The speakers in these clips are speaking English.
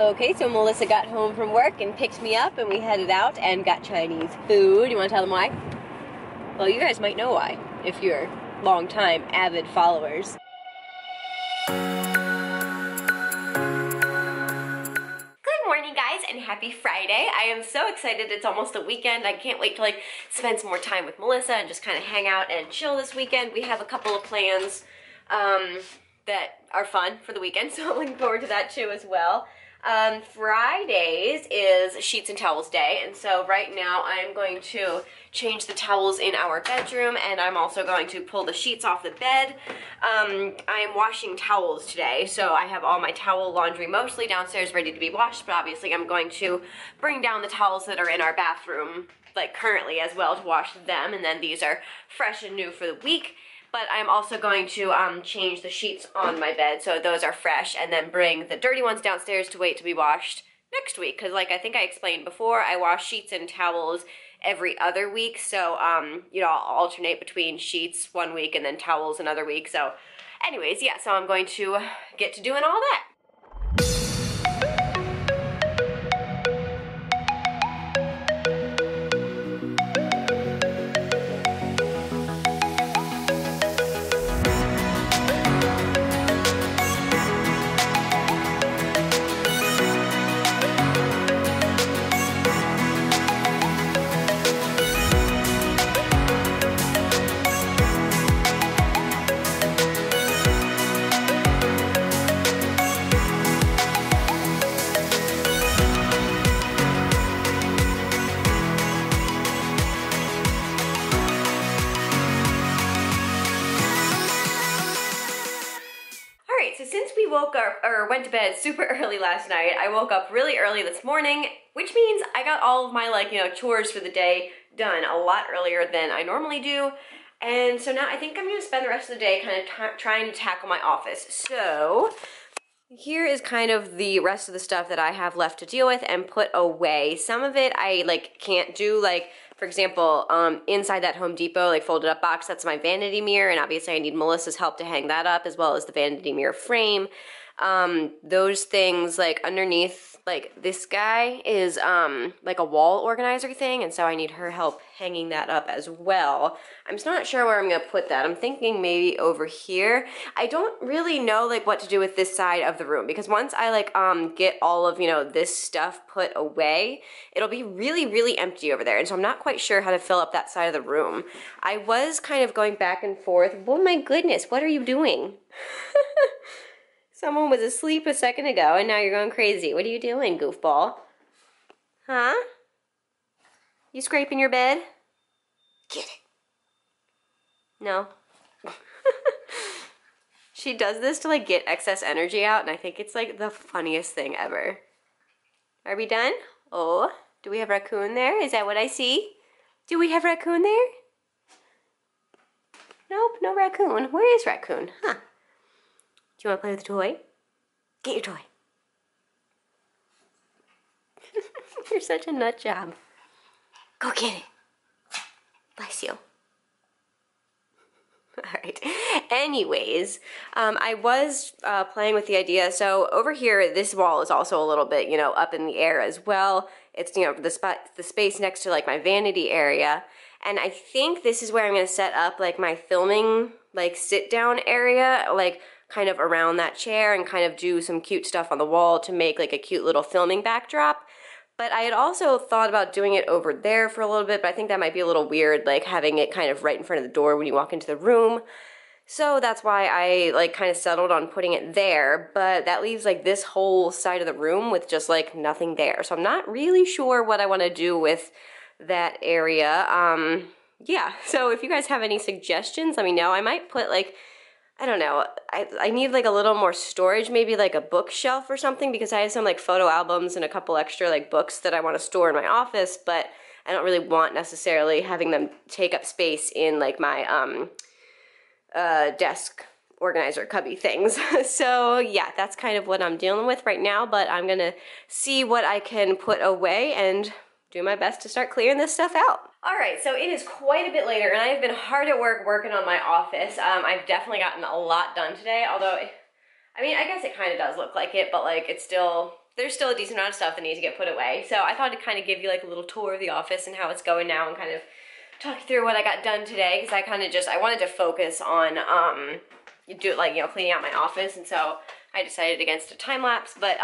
Okay, so Melissa got home from work and picked me up and we headed out and got Chinese food. You want to tell them why? Well, you guys might know why, if you're long-time avid followers. Good morning, guys, and happy Friday. I am so excited. It's almost a weekend. I can't wait to spend some more time with Melissa and just kind of hang out and chill this weekend. We have a couple of plans that are fun for the weekend, so I'm looking forward to that too as well. Fridays is sheets and towels day, and so right now I'm going to change the towels in our bedroom, and I'm also going to pull the sheets off the bed. I am washing towels today, so I have all my towel laundry mostly downstairs ready to be washed, but obviously I'm going to bring down the towels that are in our bathroom currently as well to wash them, and then these are fresh and new for the week. But I'm also going to change the sheets on my bed, so those are fresh, and then bring the dirty ones downstairs to wait to be washed next week. Because I think I explained before, I wash sheets and towels every other week, so you know, I'll alternate between sheets one week and then towels another week. So anyways, yeah, so I'm going to get to doing all that. So since we woke up, or went to bed super early last night, I woke up really early this morning, which means I got all of my chores for the day done a lot earlier than I normally do. And so now I think I'm gonna spend the rest of the day kind of trying to tackle my office. So here is kind of the rest of the stuff that I have left to deal with and put away. Some of it I can't do, for example, inside that Home Depot folded up box, that's my vanity mirror, and obviously I need Melissa's help to hang that up, as well as the vanity mirror frame. Those things underneath this guy is a wall organizer thing, and so I need her help hanging that up as well. I'm just not sure where I'm gonna put that. I'm thinking maybe over here. I don't really know what to do with this side of the room, because once I get all of this stuff put away, it'll be really empty over there, and so I'm not quite sure how to fill up that side of the room. I was kind of going back and forth. Oh my goodness, what are you doing? Someone was asleep a second ago and now you're going crazy. What are you doing, goofball? Huh? You scraping your bed? Get it. No. She does this to get excess energy out, and I think it's the funniest thing ever. Are we done? Oh, do we have raccoon there? Is that what I see? Do we have raccoon there? Nope, no raccoon. Where is raccoon? Huh. Do you want to play with the toy? Get your toy. You're such a nut job. Go get it. Bless you. Alright. Anyways, I was playing with the idea. So over here, this wall is also a little bit, up in the air as well. It's, the space next to my vanity area. And I think this is where I'm going to set up my filming, sit down area, kind of around that chair, and kind of do some cute stuff on the wall to make a cute little filming backdrop. But I had also thought about doing it over there for a little bit, but I think that might be a little weird, having it kind of right in front of the door when you walk into the room. So that's why I kind of settled on putting it there, but that leaves this whole side of the room with just nothing there. So I'm not really sure what I want to do with that area. Yeah, so if you guys have any suggestions, let me know. I might put I don't know, I need a little more storage, maybe a bookshelf or something, because I have some photo albums and a couple extra books that I want to store in my office, but I don't really want necessarily having them take up space in my desk organizer cubby things. So yeah, that's kind of what I'm dealing with right now, but I'm gonna see what I can put away and do my best to start clearing this stuff out. All right, so it is quite a bit later, and I've been hard at work working on my office. I've definitely gotten a lot done today, although, I mean, I guess it kind of does look like it, but it's still there's still a decent amount of stuff that needs to get put away. So I thought to kind of give you like a little tour of the office and how it's going now and kind of talk you through what I got done today, because I wanted to focus on cleaning out my office, and so I decided against a time lapse. But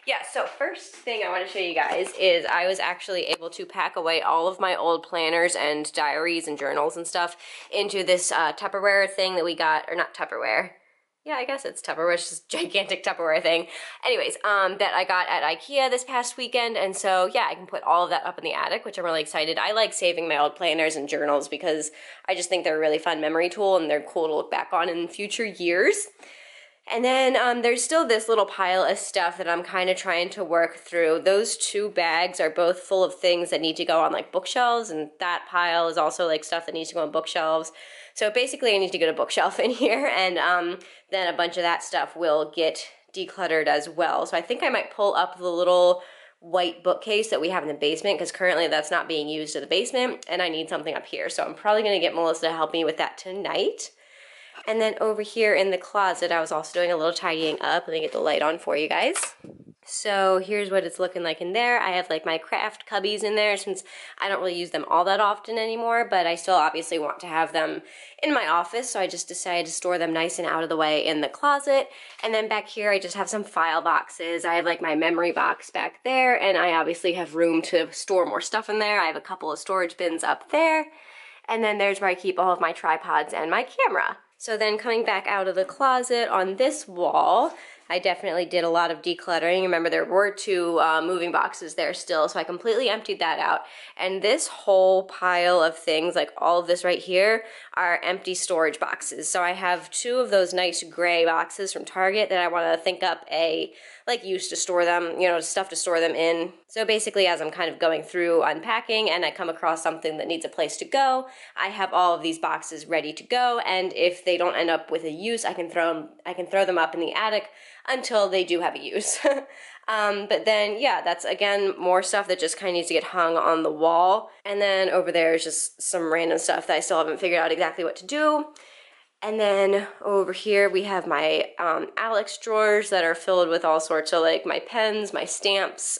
yeah, so first thing I want to show you guys is I was actually able to pack away all of my old planners and diaries and journals and stuff into this Tupperware thing that we got, or not Tupperware. Yeah, I guess it's Tupperware, it's just gigantic Tupperware thing. Anyways, that I got at IKEA this past weekend, and so yeah, I can put all of that up in the attic, which I'm really excited. I like saving my old planners and journals because I just think they're a really fun memory tool and they're cool to look back on in future years. And then there's still this little pile of stuff that I'm kind of trying to work through. Those two bags are both full of things that need to go on like bookshelves, and that pile is also like stuff that needs to go on bookshelves. So basically I need to get a bookshelf in here, and then a bunch of that stuff will get decluttered as well. So I think I might pull up the little white bookcase that we have in the basement, because currently that's not being used in the basement, and I need something up here. So I'm probably going to get Melissa to help me with that tonight. And then over here in the closet, I was also doing a little tidying up. Let me get the light on for you guys. So here's what it's looking like in there. I have like my craft cubbies in there, since I don't really use them all that often anymore, but I still obviously want to have them in my office, so I just decided to store them nice and out of the way in the closet. And then back here I just have some file boxes. I have like my memory box back there, and I obviously have room to store more stuff in there. I have a couple of storage bins up there, and then there's where I keep all of my tripods and my camera. So then coming back out of the closet on this wall, I definitely did a lot of decluttering. Remember, there were two moving boxes there still, so I completely emptied that out. And this whole pile of things, like all of this right here, are empty storage boxes. So I have two of those nice gray boxes from Target that I want to think up a use to store them, stuff to store them in. So basically, as I'm kind of going through unpacking and I come across something that needs a place to go, I have all of these boxes ready to go, and if they don't end up with a use, I can throw them up in the attic until they do have a use. But then, yeah, that's again more stuff that just kind of needs to get hung on the wall. And then over there is just some random stuff that I still haven't figured out exactly what to do. And then over here we have my Alex drawers that are filled with all sorts of like my pens, my stamps,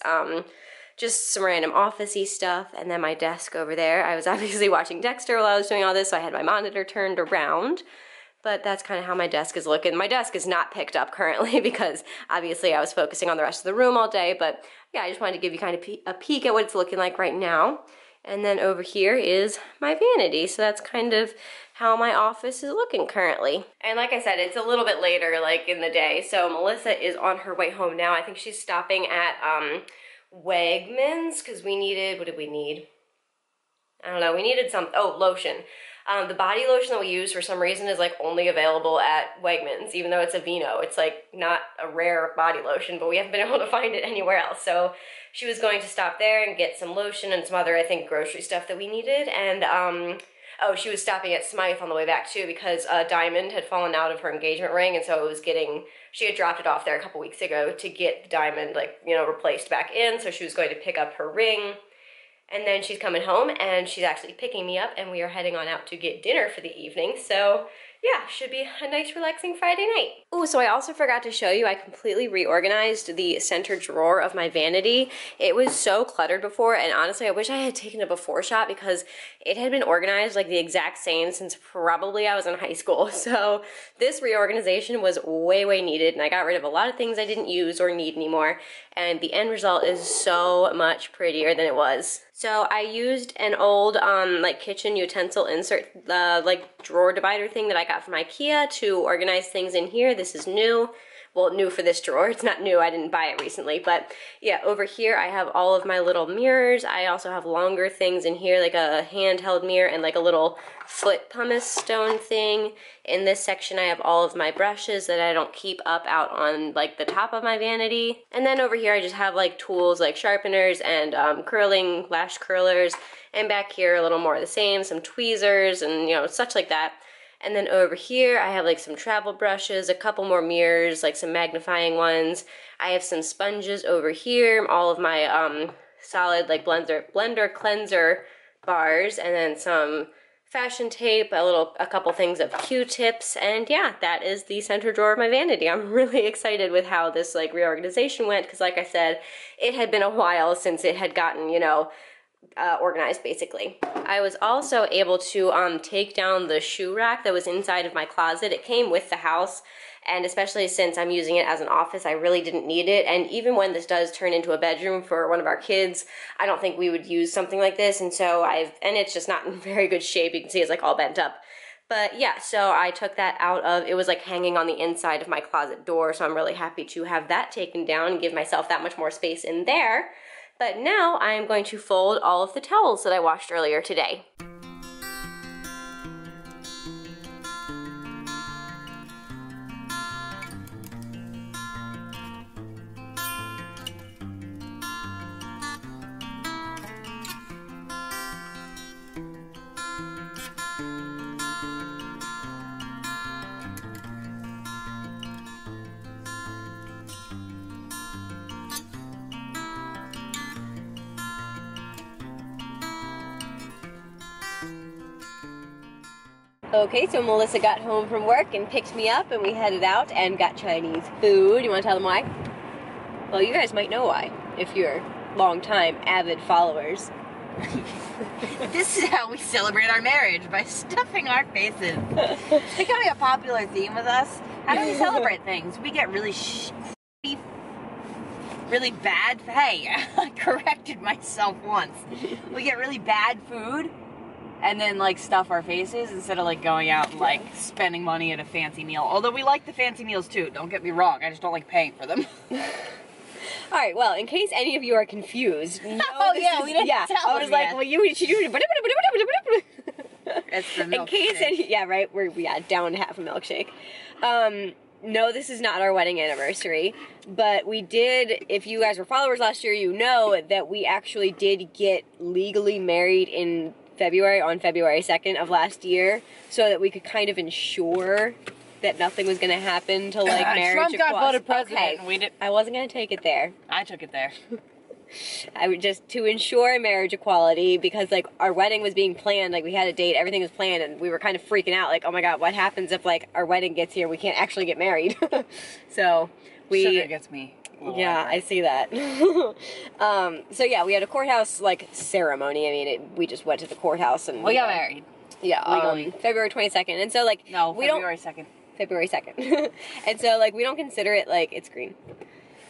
just some random office-y stuff. And then my desk over there. I was obviously watching Dexter while I was doing all this, so I had my monitor turned around. But that's kind of how my desk is looking. My desk is not picked up currently because obviously I was focusing on the rest of the room all day. But yeah, I just wanted to give you kind of a peek at what it's looking like right now. And then over here is my vanity. So that's kind of how my office is looking currently. And like I said, it's a little bit later, like in the day. So Melissa is on her way home now. I think she's stopping at Wegmans because we needed, what did we need? I don't know, we needed lotion. The body lotion that we use for some reason is like only available at Wegmans, even though it's a Vino. It's like not a rare body lotion, but we haven't been able to find it anywhere else. So she was going to stop there and get some lotion and some other, I think, grocery stuff that we needed. And she was stopping at Smythe on the way back too, because a diamond had fallen out of her engagement ring, and so she had dropped it off there a couple weeks ago to get the diamond replaced back in. So she was going to pick up her ring. And then she's coming home, and she's actually picking me up, and we are heading on out to get dinner for the evening. So yeah, should be a nice relaxing Friday night. Oh, so I also forgot to show you, I completely reorganized the center drawer of my vanity. It was so cluttered before, and honestly, I wish I had taken a before shot because it had been organized like the exact same since probably I was in high school. So this reorganization was way, way needed, and I got rid of a lot of things I didn't use or need anymore, and the end result is so much prettier than it was. So I used an old kitchen utensil insert drawer divider thing that I got from IKEA to organize things in here. This is new. Well, new for this drawer. It's not new. I didn't buy it recently. But yeah, over here I have all of my little mirrors. I also have longer things in here, like a handheld mirror and like a little foot pumice stone thing. In this section I have all of my brushes that I don't keep up out on like the top of my vanity. And then over here I just have like tools like sharpeners and curling lash curlers. And back here a little more of the same, some tweezers and such like that. And then over here, I have like some travel brushes, a couple more mirrors, like some magnifying ones. I have some sponges over here, all of my solid like blender cleanser bars, and then some fashion tape, a couple things of Q-tips, and yeah, that is the center drawer of my vanity. I'm really excited with how this like reorganization went, because like I said, it had been a while since it had gotten, you know, organized basically. I was also able to take down the shoe rack that was inside of my closet. It came with the house, and especially since I'm using it as an office, I really didn't need it. And even when this does turn into a bedroom for one of our kids, I don't think we would use something like this. And so and it's just not in very good shape. You can see it's like all bent up. But yeah, so I took that out of, it was like hanging on the inside of my closet door. So I'm really happy to have that taken down and give myself that much more space in there. But now I am going to fold all of the towels that I washed earlier today. Okay, so Melissa got home from work and picked me up, and we headed out and got Chinese food. You want to tell them why? Well, you guys might know why, if you're long-time avid followers. This is how we celebrate our marriage, by stuffing our faces. It's becoming a popular theme with us. How do we celebrate things? We get really really bad. Hey, I corrected myself once. We get really bad food, and then like stuff our faces instead of like going out and like spending money at a fancy meal. Although we like the fancy meals too, don't get me wrong, I just don't like paying for them. Alright, well, in case any of you are confused, we didn't tell I was like, yet. well, you should do It's the milkshake. in case any, yeah, right, we're down half a milkshake. No, this is not our wedding anniversary, but we did, if you guys were followers last year, you know that we actually did get legally married in February, on February 2nd of last year, so that we could kind of ensure that nothing was going to happen to like marriage. Trump got voted president. Okay, And we did. I wasn't going to take it there. I took it there. I would just, to ensure marriage equality, because like our wedding was being planned, like we had a date, everything was planned, and we were kind of freaking out, like, oh my god, what happens if like our wedding gets here, we can't actually get married. So Sugar gets me. Yeah, I see that. So yeah, we had a courthouse like ceremony. I mean, we just went to the courthouse and We got married. Yeah, legally. February 22nd, and so like No, we February 2nd. February 2nd, and so like we don't consider it like it's green,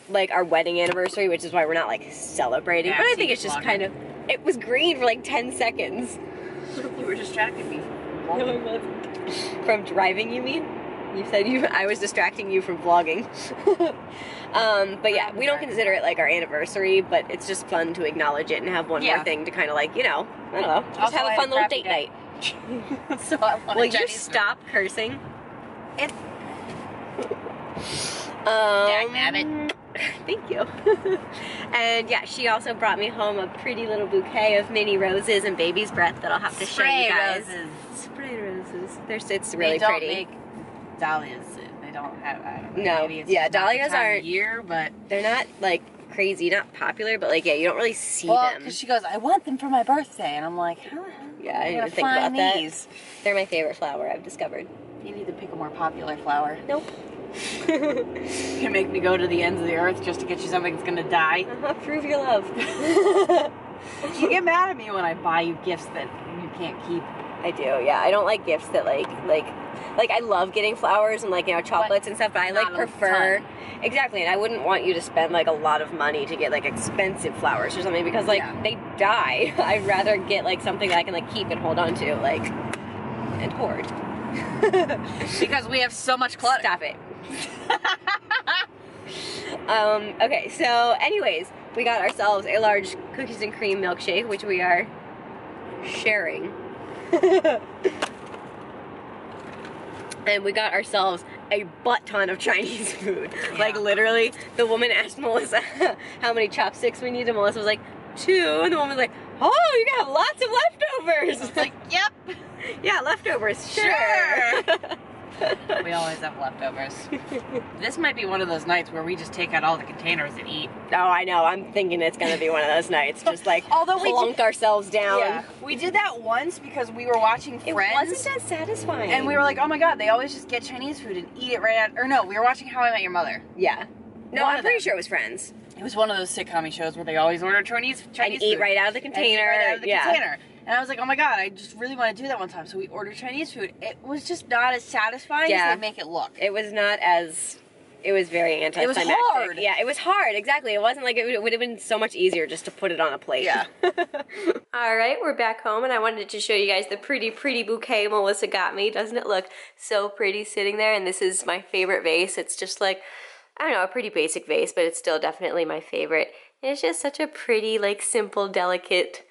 like our wedding anniversary, which is why we're not like celebrating. But I think it's just kind of, it was green for like 10 seconds. You were distracting me. No, I wasn't. From driving, you mean? You said I was distracting you from vlogging. But yeah, we don't consider it like our anniversary, but it's just fun to acknowledge it and have one more thing to kind of like, you know, I don't know, just Also, have a I fun had a little date crappy night. So I wanted Will you Chinese stop cursing? It. Dagnabbit. Thank you. And yeah, she also brought me home a pretty little bouquet of mini roses and baby's breath that I'll have to show you guys. Spray roses. It's really they don't pretty. Make dahlias. They don't have. I don't know. No, Maybe it's yeah, just not the dahlias time of aren't. year, but They're not like crazy, not popular, but like yeah, you don't really see well, them. because she goes, I want them for my birthday, and I'm like, how the hell Yeah, I am didn't gonna even think about find that. these? They're my favorite flower, I've discovered. You need to pick a more popular flower. Nope. You make me go to the ends of the earth just to get you something that's gonna die. Prove your love. You get mad at me when I buy you gifts that you can't keep. I do, yeah. I don't like gifts that like I love getting flowers and like, you know, chocolates and stuff, but I like prefer, exactly, and I wouldn't want you to spend like a lot of money to get like expensive flowers or something, because like they die. I'd rather get like something that I can like keep and hold on to, like, and hoard. Because we have so much clutter. Stop it. Okay, so anyways, we got ourselves a large cookies and cream milkshake, which we are sharing. And we got ourselves a butt ton of Chinese food. Yeah. Like literally, the woman asked Melissa how many chopsticks we needed. Melissa was like, 2, and the woman was like, oh, you got lots of leftovers. I was like, yep. Yeah, leftovers, sure. We always have leftovers. This might be one of those nights where we just take out all the containers and eat. Oh, I know. I'm thinking it's going to be one of those nights. Just like plunk ourselves down. Yeah. We did that once because we were watching Friends. It wasn't that satisfying. And we were like, oh my god, they always just get Chinese food and eat it right at... Or no, we were watching How I Met Your Mother. Yeah. No, I'm pretty sure it was Friends. It was one of those sitcom shows where they always order Chinese and eat food. right out of the container. And eat right out of the container. And I was like, oh my god, I just really want to do that one time. So we ordered Chinese food. It was just not as satisfying as they make it look. It was not as... It was very anticlimactic. It was hard. Yeah, it was hard, exactly. It wasn't like... It would have been so much easier just to put it on a plate. Yeah. Alright, we're back home, and I wanted to show you guys the pretty, pretty bouquet Melissa got me. Doesn't it look so pretty sitting there? And this is my favorite vase. It's just like... I don't know, a pretty basic vase, but it's still definitely my favorite. And it's just such a pretty, like, simple, delicate,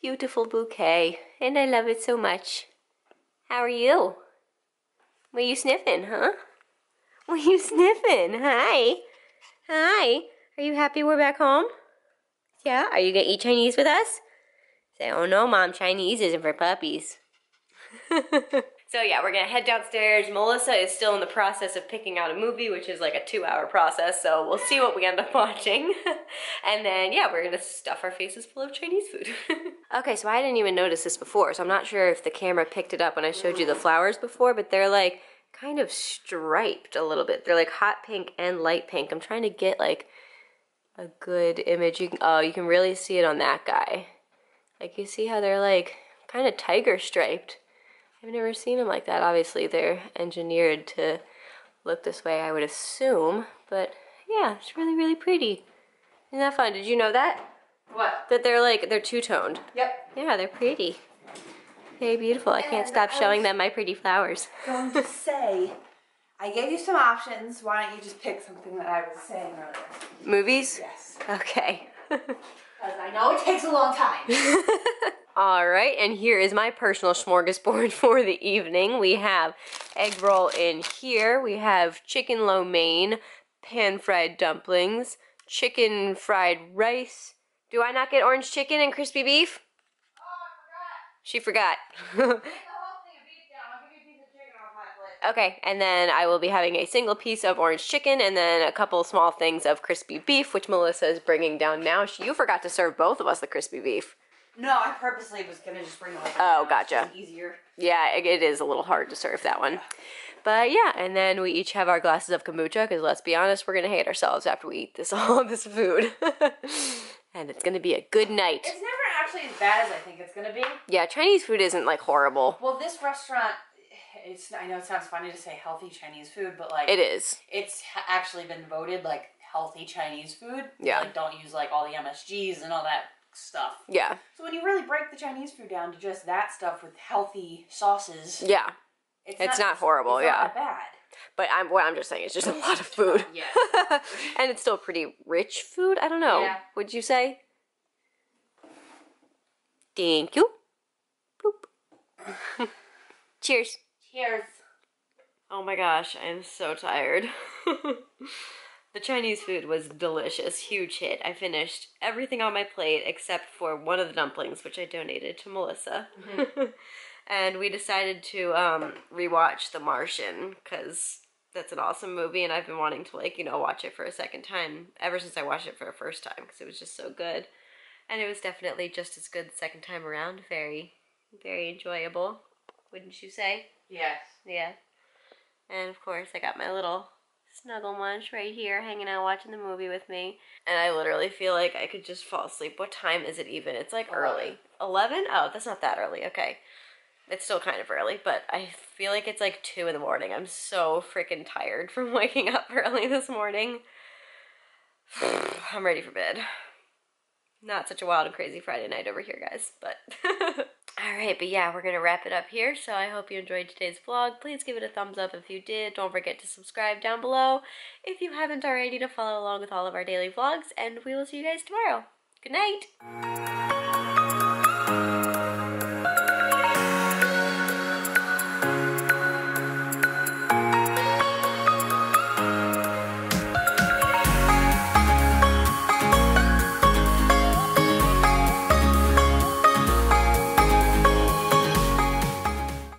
beautiful bouquet. And I love it so much. How are you? Were you sniffing, huh? Were you sniffing? Hi. Hi. Are you happy we're back home? Yeah? Are you gonna eat Chinese with us? Say, oh no, Mom, Chinese isn't for puppies. So yeah, we're gonna head downstairs. Melissa is still in the process of picking out a movie, which is like a 2-hour process, so we'll see what we end up watching. And then, yeah, we're gonna stuff our faces full of Chinese food. Okay, so I didn't even notice this before, so I'm not sure if the camera picked it up when I showed you the flowers before, but they're like kind of striped a little bit. They're like hot pink and light pink. I'm trying to get like a good image. Oh, you can really see it on that guy. Like, you see how they're like kind of tiger striped. I've never seen them like that. Obviously, they're engineered to look this way, I would assume. But yeah, it's really, really pretty. Isn't that fun? Did you know that? What? That they're two-toned. Yep. Yeah, they're pretty. Very beautiful. I can't stop showing them my pretty flowers. Going to say, I gave you some options. Why don't you just pick something that I was saying earlier? Movies? Yes. Okay. Because I know it takes a long time. All right, and here is my personal smorgasbord for the evening. We have egg roll in here. We have chicken lo mein, pan-fried dumplings, chicken fried rice. Do I not get orange chicken and crispy beef? Oh, I forgot. She forgot. Take the whole thing of beef down. I'll give you a piece of chicken off my plate. Okay, and then I will be having a single piece of orange chicken and then a couple small things of crispy beef, which Melissa is bringing down now. You forgot to serve both of us the crispy beef. No, I purposely was going to just bring it over. Oh, gotcha. It's easier. Yeah, it is a little hard to serve that one. But yeah, and then we each have our glasses of kombucha, because let's be honest, we're going to hate ourselves after we eat all of this food. And it's going to be a good night. It's never actually as bad as I think it's going to be. Yeah, Chinese food isn't like horrible. Well, this restaurant, I know it sounds funny to say healthy Chinese food, but like... It is. It's actually been voted like healthy Chinese food. Yeah. Like, don't use like all the MSGs and all that stuff. Yeah. So when you really break the Chinese food down to just that stuff with healthy sauces... Yeah. It's not horrible, it's yeah. not that bad. But what I'm just saying, it's just a lot of food. Yeah. And it's still pretty rich food. I don't know. Yeah. Would you say? Thank you. Bloop. Cheers. Cheers. Oh my gosh, I am so tired. The Chinese food was delicious. Huge hit. I finished everything on my plate except for one of the dumplings, which I donated to Melissa. Mm-hmm. And we decided to rewatch The Martian, because that's an awesome movie, and I've been wanting to, like, watch it for a second time ever since I watched it for the first time, because it was just so good. And it was definitely just as good the second time around. Very, very enjoyable, wouldn't you say? Yes. Yeah. And of course, I got my little snuggle munch right here, hanging out watching the movie with me. And I literally feel like I could just fall asleep. What time is it even? It's like early. 11? Oh, that's not that early. Okay. It's still kind of early, but I feel like it's like 2 in the morning. I'm so freaking tired from waking up early this morning. I'm ready for bed. Not such a wild and crazy Friday night over here, guys, but... Alright, but yeah, we're going to wrap it up here, so I hope you enjoyed today's vlog. Please give it a thumbs up if you did. Don't forget to subscribe down below if you haven't already, to follow along with all of our daily vlogs, and we will see you guys tomorrow. Good night!